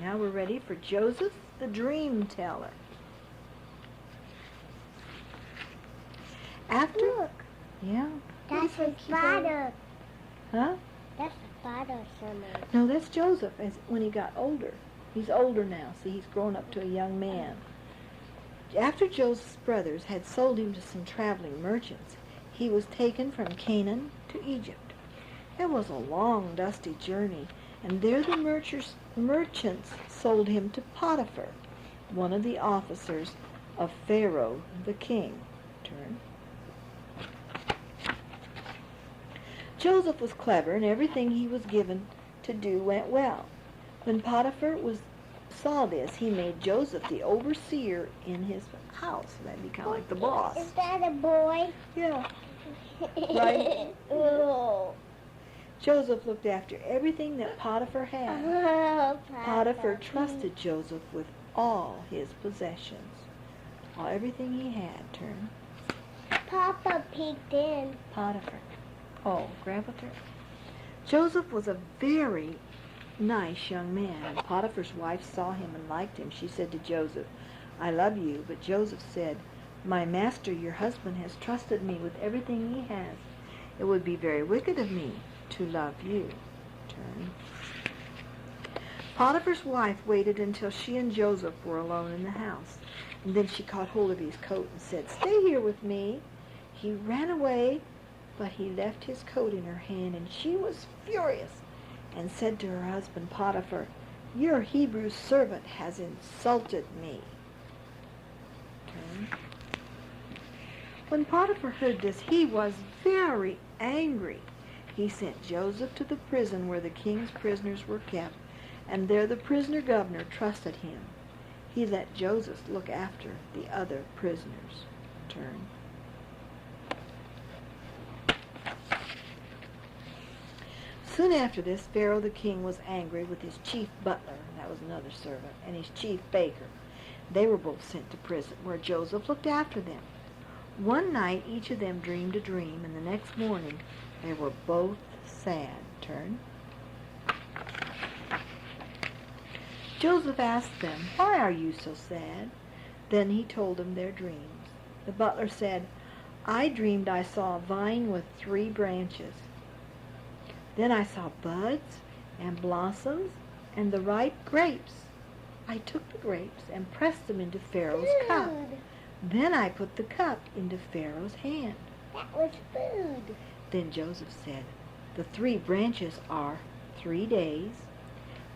Now we're ready for Joseph the Dream Teller. After, Look, yeah. that's his father. Huh? That's the father somewhere. No, that's Joseph when he got older. He's older now. See, he's grown up to a young man. After Joseph's brothers had sold him to some traveling merchants, he was taken from Canaan to Egypt. It was a long, dusty journey, and there the merchants sold him to Potiphar, one of the officers of Pharaoh the king. Turn. Joseph was clever, and everything he was given to do went well. When Potiphar saw this, he made Joseph the overseer in his house. That'd be kind of like the boss. Is that a boy? Yeah. Right? Oh. Joseph looked after everything that Potiphar had. Oh, Potiphar trusted Joseph with all his possessions. Everything he had. Turn. Papa peeked in. Potiphar. Oh, Grandpa turn. Joseph was a very nice young man, and Potiphar's wife saw him and liked him. She said to Joseph, "I love you." But Joseph said, "My master, your husband, has trusted me with everything he has. It would be very wicked of me to love you." Turn. Potiphar's wife waited until she and Joseph were alone in the house, and then she caught hold of his coat and said, "Stay here with me." He ran away, but he left his coat in her hand, and she was furious and said to her husband Potiphar, "Your Hebrew servant has insulted me." Turn. When Potiphar heard this, he was very angry. He sent Joseph to the prison where the king's prisoners were kept, and there the prisoner governor trusted him. He let Joseph look after the other prisoners. Turn. Soon after this, Pharaoh the king was angry with his chief butler, that was another servant, and his chief baker. They were both sent to prison, where Joseph looked after them. One night each of them dreamed a dream, and the next morning they were both sad. Turn. Joseph asked them, "Why are you so sad?" Then he told them their dreams. The butler said, "I dreamed I saw a vine with 3 branches. Then I saw buds and blossoms and the ripe grapes. I took the grapes and pressed them into Pharaoh's cup. Then I put the cup into Pharaoh's hand." That was food. Then Joseph said, "The 3 branches are 3 days.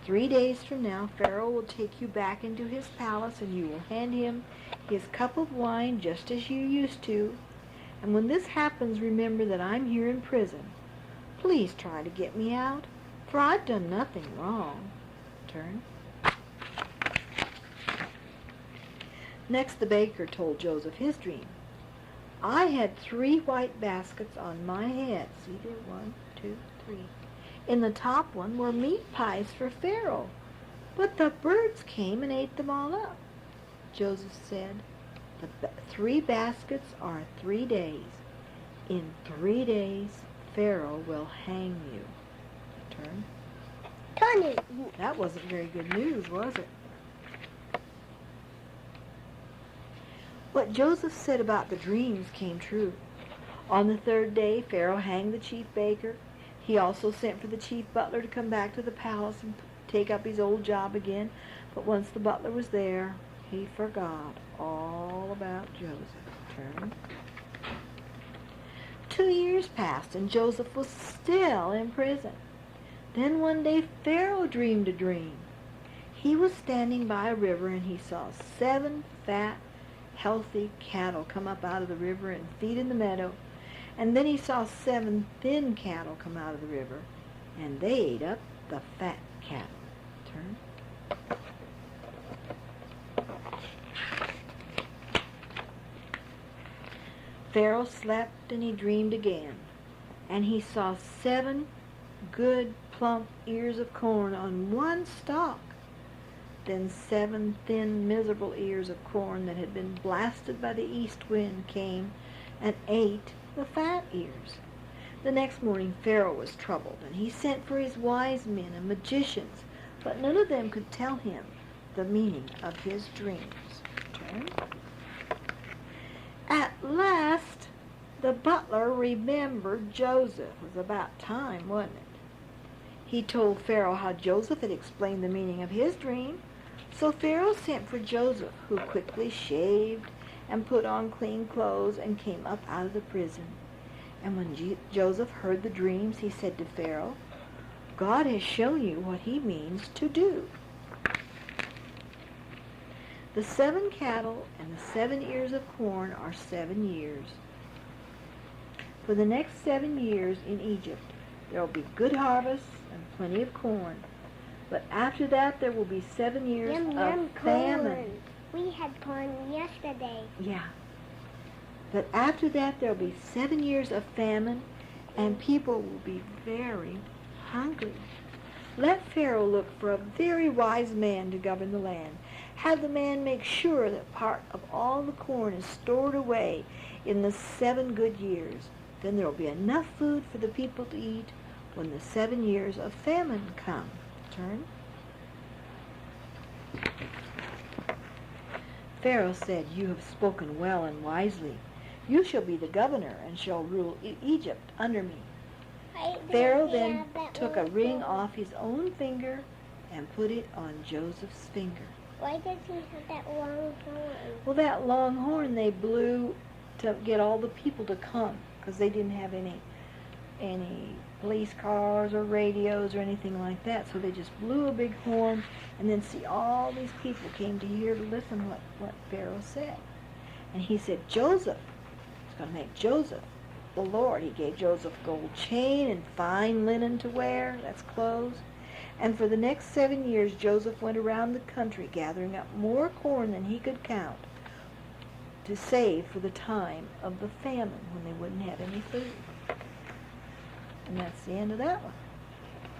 3 days from now, Pharaoh will take you back into his palace, and you will hand him his cup of wine just as you used to. And when this happens, remember that I'm here in prison. Please try to get me out, for I've done nothing wrong." Turn. Next, the baker told Joseph his dream. "I had 3 white baskets on my head." See there, 1, 2, 3. In the top one were meat pies for Pharaoh, but the birds came and ate them all up. Joseph said, "The 3 baskets are 3 days. In 3 days, Pharaoh will hang you." Turn. Tony. That wasn't very good news, was it? What Joseph said about the dreams came true. On the 3rd day, Pharaoh hanged the chief baker. He also sent for the chief butler to come back to the palace and take up his old job again. But once the butler was there, he forgot all about Joseph. Turn. 2 years passed, and Joseph was still in prison. Then one day Pharaoh dreamed a dream. He was standing by a river, and he saw 7 fat, healthy cattle come up out of the river and feed in the meadow. And then he saw 7 thin cattle come out of the river, and they ate up the fat cattle. Turn. Pharaoh slept, and he dreamed again, and he saw 7 good, plump ears of corn on one stalk. Then 7 thin, miserable ears of corn that had been blasted by the east wind came and ate the fat ears. The next morning Pharaoh was troubled, and he sent for his wise men and magicians but none of them could tell him the meaning of his dreams. Turn. At last, the butler remembered Joseph. It was about time, wasn't it? He told Pharaoh how Joseph had explained the meaning of his dream. So Pharaoh sent for Joseph, who quickly shaved and put on clean clothes and came up out of the prison. And when Joseph heard the dreams, he said to Pharaoh, God has shown you what he means to do. The 7 cattle and the 7 ears of corn are 7 years. For the next 7 years in Egypt, there will be good harvests and plenty of corn. But after that, there will be 7 years Yum, of yum, famine. corn. We had corn yesterday. Yeah. But after that, there will be 7 years of famine, and people will be very hungry. Let Pharaoh look for a very wise man to govern the land. Have the man make sure that part of all the corn is stored away in the 7 good years. Then there will be enough food for the people to eat when the 7 years of famine come. Turn. Pharaoh said, You have spoken well and wisely. You shall be the governor and shall rule Egypt under me. Pharaoh then took a ring off his own finger and put it on Joseph's finger. Why does he have that long horn? Well, that long horn they blew to get all the people to come because they didn't have any police cars or radios or anything like that. So they just blew a big horn, and then see all these people came to hear to listen what Pharaoh said. And he said, Joseph, he's going to make Joseph the Lord. He gave Joseph gold chain and fine linen to wear, that's clothes. And for the next 7 years, Joseph went around the country gathering up more corn than he could count to save for the time of the famine when they wouldn't have any food. And that's the end of that one.